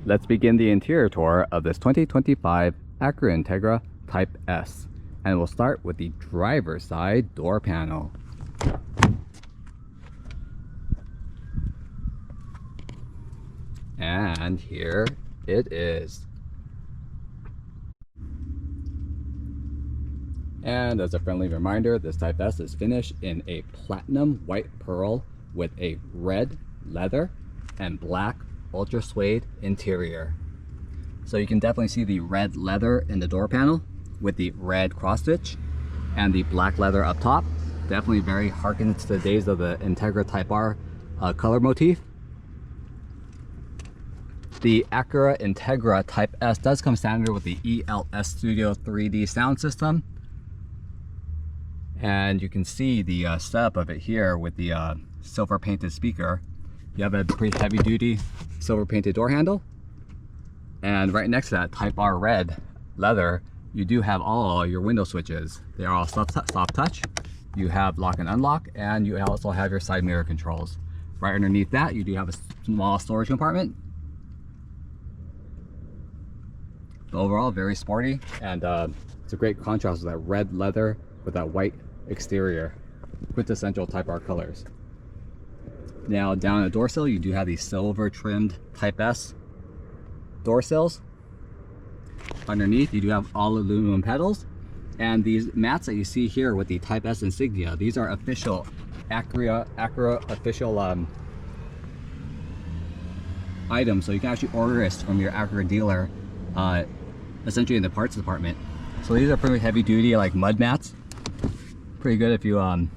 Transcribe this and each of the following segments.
Let's begin the interior tour of this 2025 Acura Integra Type S. And we'll start with the driver's side door panel. And here it is. And as a friendly reminder, this Type S is finished in a platinum white pearl with a red leather and black ultra suede interior. So you can definitely see the red leather in the door panel with the red cross stitch and the black leather up top. Definitely very harkens to the days of the Integra Type R color motif. The Acura Integra Type S does come standard with the ELS Studio 3D sound system. And you can see the setup of it here with the silver painted speaker. You have a pretty heavy duty silver painted door handle. And right next to that Type R red leather, you do have all your window switches. They are all soft touch. You have lock and unlock, and you also have your side mirror controls. Right underneath that, you do have a small storage compartment. But overall, very sporty, and it's a great contrast with that red leather with that white exterior. Quintessential Type R colors. Now down the door sill, you do have these silver trimmed Type S door sills. Underneath, you do have all aluminum pedals, and these mats that you see here with the Type S insignia, these are official Acura official items. So you can actually order this from your Acura dealer, essentially in the parts department. So these are pretty heavy duty, like mud mats. Pretty good if you I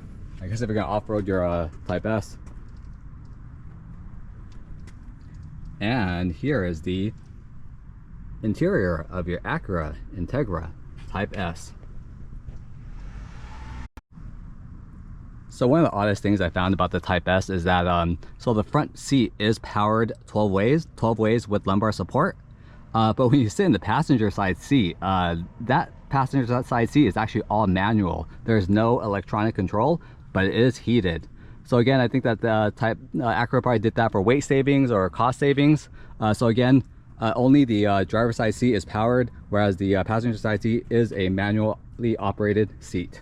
guess if you're gonna off-road your Type S. And here is the interior of your Acura Integra Type S. So one of the oddest things I found about the Type S is that so the front seat is powered 12 ways with lumbar support. But when you sit in the passenger side seat, that passenger side seat is actually all manual. There's no electronic control, but it is heated. So again, I think that the Acura probably did that for weight savings or cost savings. So again, only the driver's side seat is powered, whereas the passenger side seat is a manually operated seat.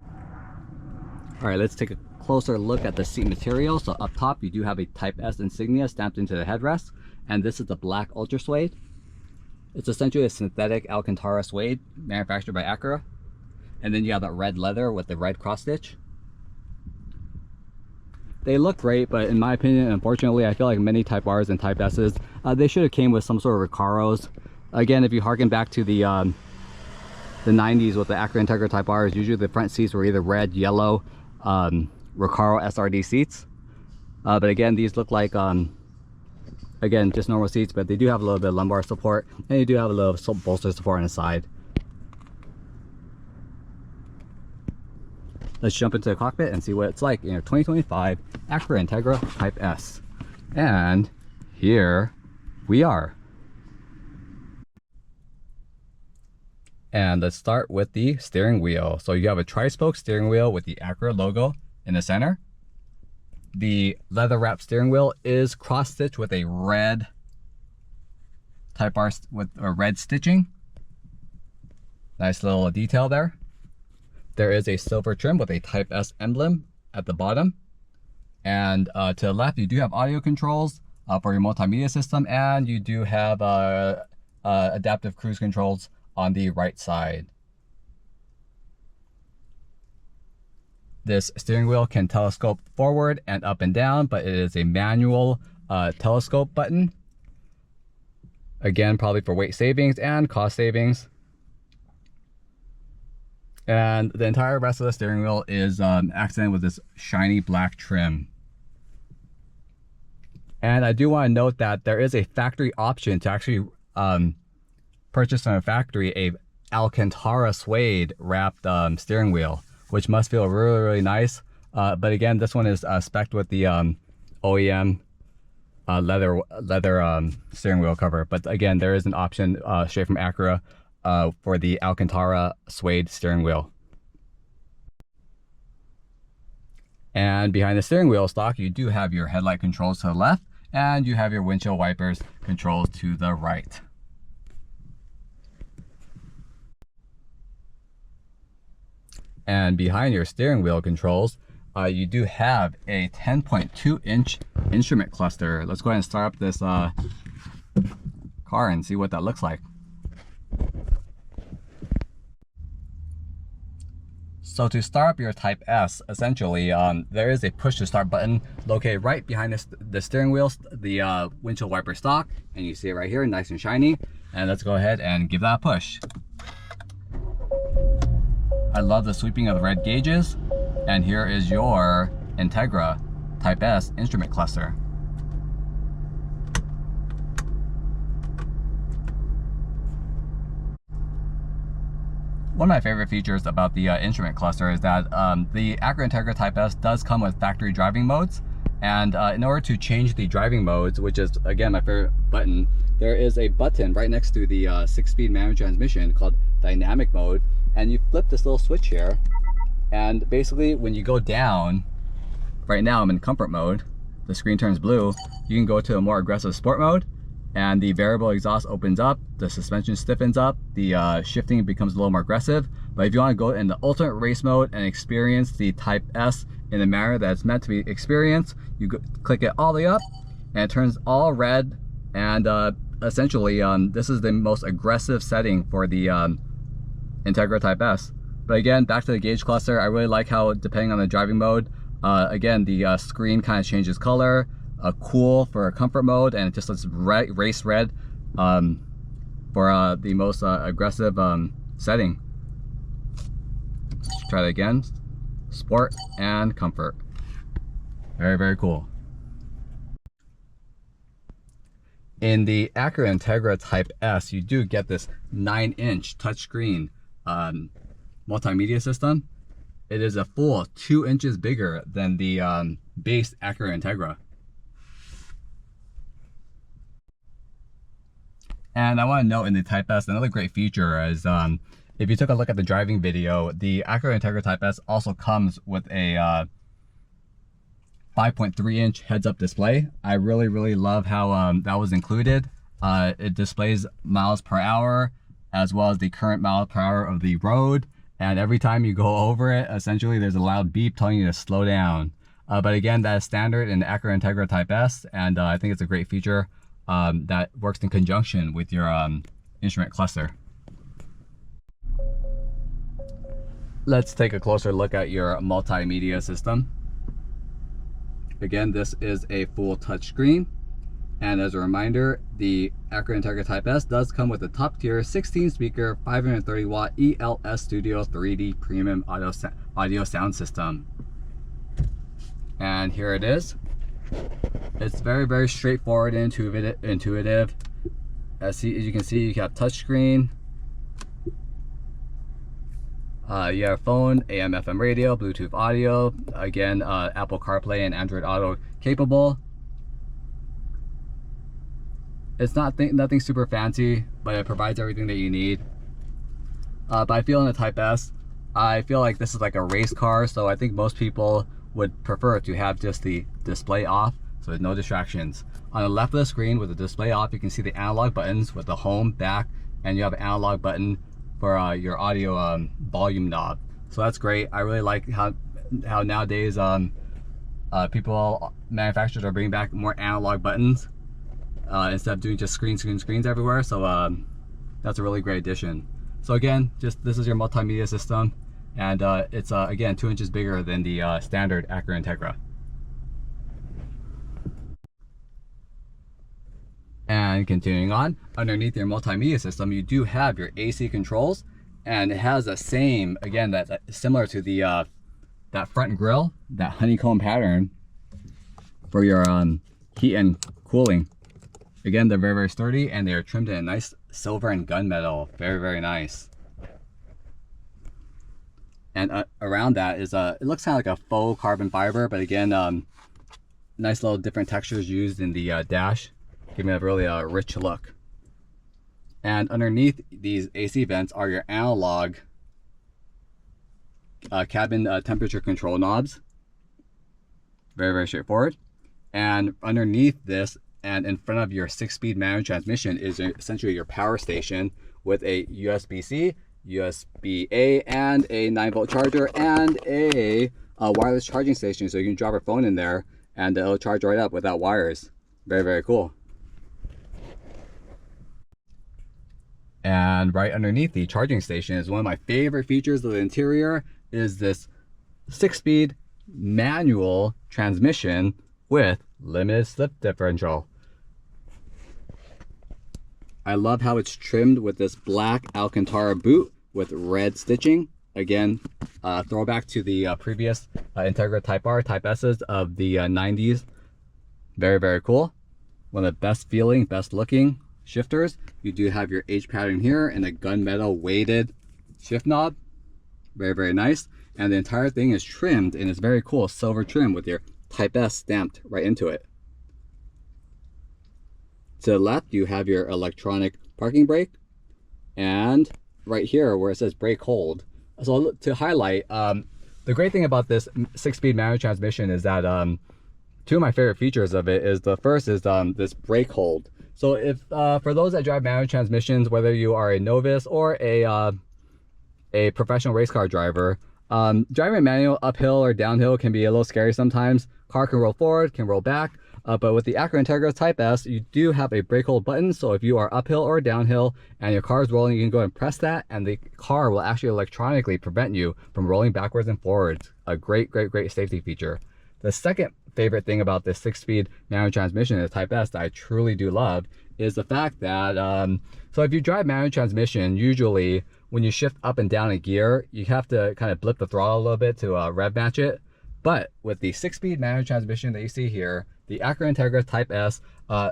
All right, let's take a closer look at the seat material. So up top, you do have a Type S insignia stamped into the headrest, and this is the black ultra suede. It's essentially a synthetic Alcantara suede manufactured by Acura. And then you have that red leather with the red cross stitch. They look great, but in my opinion, unfortunately, I feel like many Type Rs and Type S's, they should have came with some sort of Recaros. Again, if you harken back to the 90s with the Acura Integra Type Rs, usually the front seats were either red, yellow, Recaro SRD seats. But again, these look like, again, just normal seats, but they do have a little bit of lumbar support, and you do have a little bolster support on the side. Let's jump into the cockpit and see what it's like in your 2025 Acura Integra Type S. And here we are. And let's start with the steering wheel. So you have a tri-spoke steering wheel with the Acura logo in the center. The leather wrapped steering wheel is cross-stitched with a red Type R with a red stitching. Nice little detail there. There is a silver trim with a Type S emblem at the bottom. And to the left, you do have audio controls for your multimedia system, and you do have adaptive cruise controls on the right side. This steering wheel can telescope forward and up and down, but it is a manual telescope button. Again, probably for weight savings and cost savings. And the entire rest of the steering wheel is accented with this shiny black trim. And I do want to note that there is a factory option to actually purchase from a factory a Alcantara suede wrapped steering wheel, which must feel really, really nice. But again, this one is spec'd with the OEM leather steering wheel cover. But again, there is an option straight from Acura for the Alcantara suede steering wheel. And behind the steering wheel stock, you do have your headlight controls to the left and you have your windshield wipers controls to the right. And behind your steering wheel controls, you do have a 10.2-inch instrument cluster. Let's go ahead and start up this car and see what that looks like. So to start up your Type S, essentially, there is a push to start button located right behind the steering wheel, the windshield wiper stock, and you see it right here, nice and shiny. And let's go ahead and give that a push. I love the sweeping of the red gauges, and here is your Integra Type S instrument cluster. One of my favorite features about the instrument cluster is that the Acura Integra Type S does come with factory driving modes, and in order to change the driving modes, which is again my favorite button, there is a button right next to the 6-speed manual transmission called dynamic mode, and you flip this little switch here, and basically when you go down, right now I'm in comfort mode, the screen turns blue, you can go to a more aggressive sport mode, and the variable exhaust opens up, the suspension stiffens up, the shifting becomes a little more aggressive. But if you want to go in the ultimate race mode and experience the Type S in the manner that it's meant to be experienced, you click it all the way up and it turns all red, and essentially this is the most aggressive setting for the Integra Type S. But again, back to the gauge cluster, I really like how depending on the driving mode, again the screen kind of changes color. Cool for a comfort mode, and it just lets race red for the most aggressive setting. Let's try that again. Sport and comfort. Very, very cool. In the Acura Integra Type S, you do get this 9-inch touchscreen multimedia system. It is a full 2 inches bigger than the base Acura Integra. And I want to note in the Type S, another great feature is if you took a look at the driving video, the Acura Integra Type S also comes with a 5.3-inch heads-up display. I really love how that was included. It displays miles per hour as well as the current miles per hour of the road. And every time you go over it, essentially there's a loud beep telling you to slow down. But again, that is standard in the Acura Integra Type S, and I think it's a great feature that works in conjunction with your instrument cluster. Let's take a closer look at your multimedia system. Again, this is a full touchscreen, and as a reminder, the Acura Integra Type S does come with a top-tier 16-speaker 530-watt ELS Studio 3D premium audio sound system. And here it is. It's very straightforward and intuitive. As you can see, you have touchscreen. You have phone, AM, FM radio, Bluetooth audio. Again, Apple CarPlay and Android Auto capable. It's nothing super fancy, but it provides everything that you need. But I feel in the Type S, I feel like this is like a race car, so I think most people would prefer to have just the display off, so there's no distractions. On the left of the screen with the display off, you can see the analog buttons with the home, back, and you have an analog button for your audio volume knob. So that's great. I really like how nowadays manufacturers are bringing back more analog buttons instead of doing just screens everywhere. So that's a really great addition. So again, this is your multimedia system, and it's again 2 inches bigger than the standard Acura Integra. And continuing on, underneath your multimedia system, you do have your AC controls, and it has the same, again, that's similar to the that front grille, that honeycomb pattern for your heat and cooling. Again, they're very sturdy, and they are trimmed in a nice silver and gunmetal. Very nice. And around that is it looks kind of like a faux carbon fiber, but again, nice little different textures used in the dash, giving it a really rich look. And underneath these AC vents are your analog cabin temperature control knobs. Very straightforward. And underneath this and in front of your 6-speed manual transmission is essentially your power station with a USB-C, USB-A, and a 9-volt charger and a wireless charging station, so you can drop your phone in there and it'll charge right up without wires. Very, very cool. And right underneath the charging station is one of my favorite features of the interior, is this 6-speed manual transmission with limited slip differential. I love how it's trimmed with this black Alcantara boot with red stitching. Again, throwback to the previous Integra Type R, Type S's of the 90s. Very, very cool. One of the best feeling, best looking shifters. You do have your H pattern here and a gunmetal weighted shift knob. Very, very nice. And the entire thing is trimmed in this very cool silver trim with your Type S stamped right into it. To the left, you have your electronic parking brake. And right here where it says brake hold. So to highlight, the great thing about this 6-speed manual transmission is that two of my favorite features of it is, the first is this brake hold. So if for those that drive manual transmissions, whether you are a novice or a professional race car driver, driving a manual uphill or downhill can be a little scary sometimes. Car can roll forward, can roll back, but with the Acura Integra Type S, you do have a brake hold button. So if you are uphill or downhill and your car is rolling, you can go and press that, and the car will actually electronically prevent you from rolling backwards and forwards. A great, great, great safety feature. The second favorite thing about this 6-speed manual transmission in the Type S that I truly do love is the fact that, so if you drive manual transmission, usually when you shift up and down a gear, you have to kind of blip the throttle a little bit to rev match it. But with the 6-speed manual transmission that you see here, the Acura Integra Type S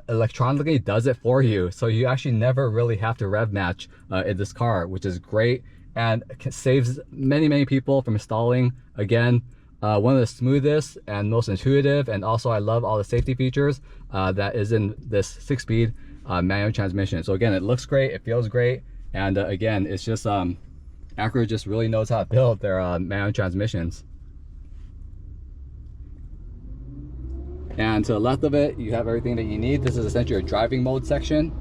electronically does it for you. So you actually never really have to rev match in this car, which is great and saves many, many people from stalling. Again, one of the smoothest and most intuitive, and also I love all the safety features that is in this 6-speed manual transmission. So again, it looks great, it feels great, and again, it's just Acura just really knows how to build their manual transmissions. And to the left of it, you have everything that you need. This is essentially your driving mode section.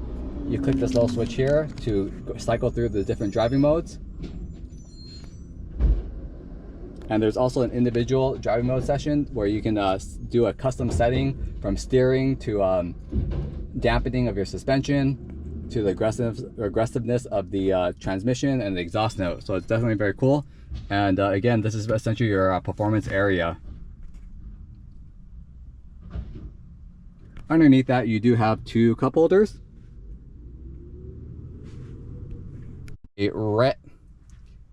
You click this little switch here to cycle through the different driving modes. And there's also an individual driving mode session where you can do a custom setting from steering to dampening of your suspension to the aggressiveness of the transmission and the exhaust note. So it's definitely very cool. And again, this is essentially your performance area. Underneath that, you do have two cup holders.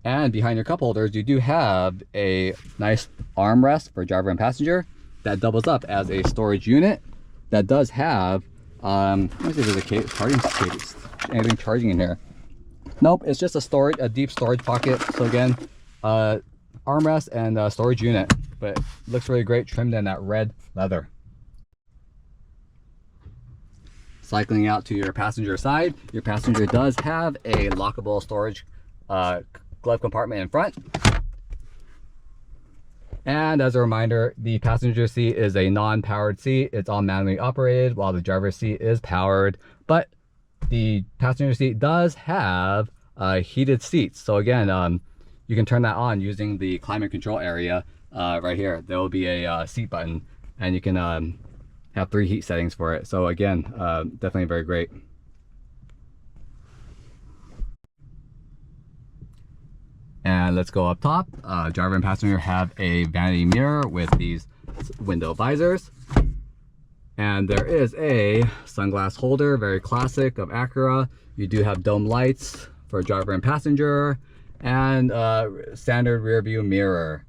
And behind your cup holders, you do have a nice armrest for driver and passenger that doubles up as a storage unit that does have, let me see if there's a charging case, anything charging in here. Nope, it's just a deep storage pocket. So again, armrest and storage unit, but it looks really great, trimmed in that red leather. Cycling out to your passenger side, your passenger does have a lockable storage glove compartment in front. And as a reminder, the passenger seat is a non-powered seat. It's all manually operated while the driver's seat is powered, but the passenger seat does have heated seats. So again, you can turn that on using the climate control area right here. There will be a seat button, and you can have 3 heat settings for it. So again, definitely very great. And let's go up top. Driver and passenger have a vanity mirror with these window visors. And there is a sunglass holder, very classic of Acura. You do have dome lights for driver and passenger, and standard rear view mirror.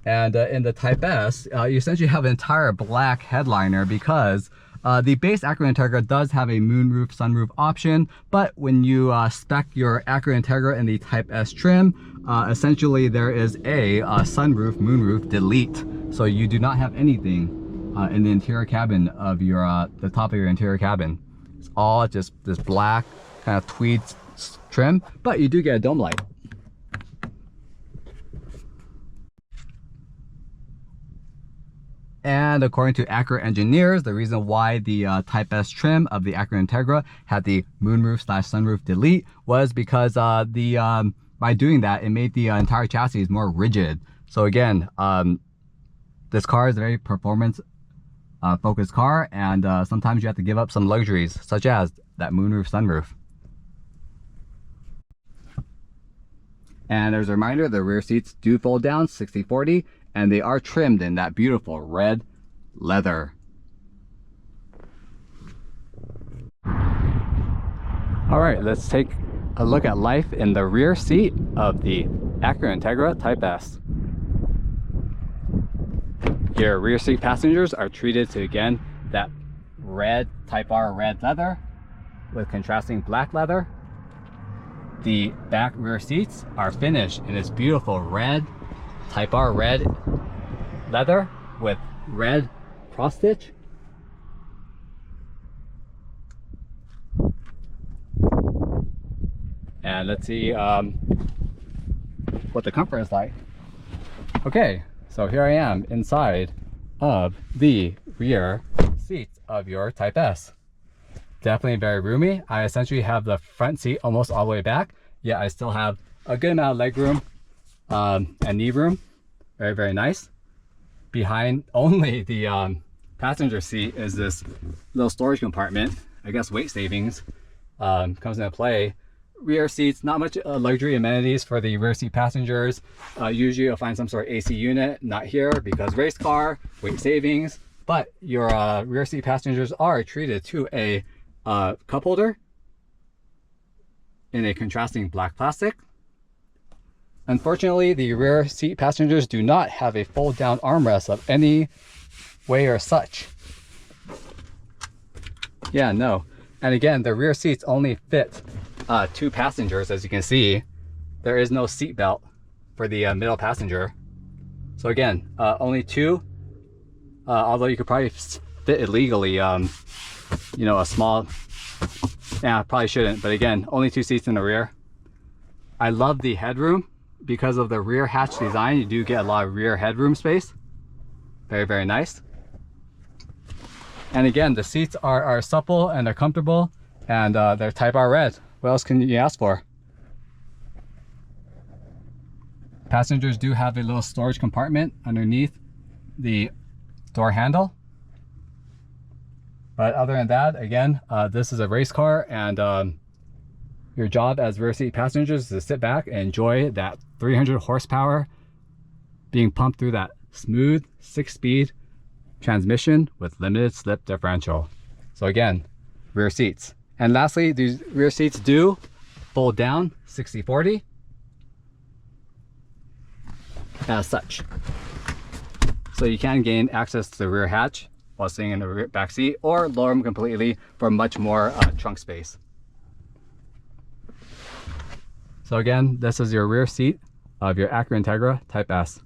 And in the Type S, you essentially have an entire black headliner because the base Acura Integra does have a moonroof, sunroof option, but when you spec your Acura Integra in the Type S trim, essentially there is a sunroof, moonroof delete. So you do not have anything in the interior cabin of your, the top of your interior cabin. It's all just this black kind of tweed trim, but you do get a dome light. And according to Acura engineers, the reason why the Type S trim of the Acura Integra had the moonroof/sunroof delete was because by doing that, it made the entire chassis more rigid. So again, this car is a very performance focused car, and sometimes you have to give up some luxuries, such as that moonroof/sunroof. And as a reminder, the rear seats do fold down 60/40, and they are trimmed in that beautiful red leather. All right, let's take a look at life in the rear seat of the Acura Integra Type S. Your rear seat passengers are treated to, again, that red Type R red leather with contrasting black leather. The back rear seats are finished in this beautiful red Type R red leather with red cross stitch. And let's see what the comfort is like. Okay, so here I am inside of the rear seats of your Type S. Definitely very roomy. I essentially have the front seat almost all the way back, yet I still have a good amount of leg room and knee room. Very, very nice. Behind only the passenger seat is this little storage compartment. I guess weight savings comes into play. Rear seats, not much luxury amenities for the rear seat passengers. Usually you'll find some sort of AC unit, not here because race car, weight savings. But your rear seat passengers are treated to a cup holder in a contrasting black plastic. Unfortunately, the rear seat passengers do not have a fold down armrest of any way or such. Yeah, no. And again, the rear seats only fit 2 passengers, as you can see. There is no seat belt for the middle passenger. So again, only 2, although you could probably fit illegally, you know, a small, yeah, probably shouldn't, but again, only 2 seats in the rear. I love the headroom. Because of the rear hatch design, you do get a lot of rear headroom space. Very, very nice. And again, the seats are supple and they're comfortable, and they're Type R red. What else can you ask for? Passengers do have a little storage compartment underneath the door handle. But other than that, again, this is a race car, and your job as rear seat passengers is to sit back and enjoy that 300 horsepower being pumped through that smooth 6-speed transmission with limited slip differential. So again, rear seats. And lastly, these rear seats do fold down 60/40 as such. So you can gain access to the rear hatch while sitting in the rear back seat, or lower them completely for much more trunk space. So again, this is your rear seat of your Acura Integra Type S.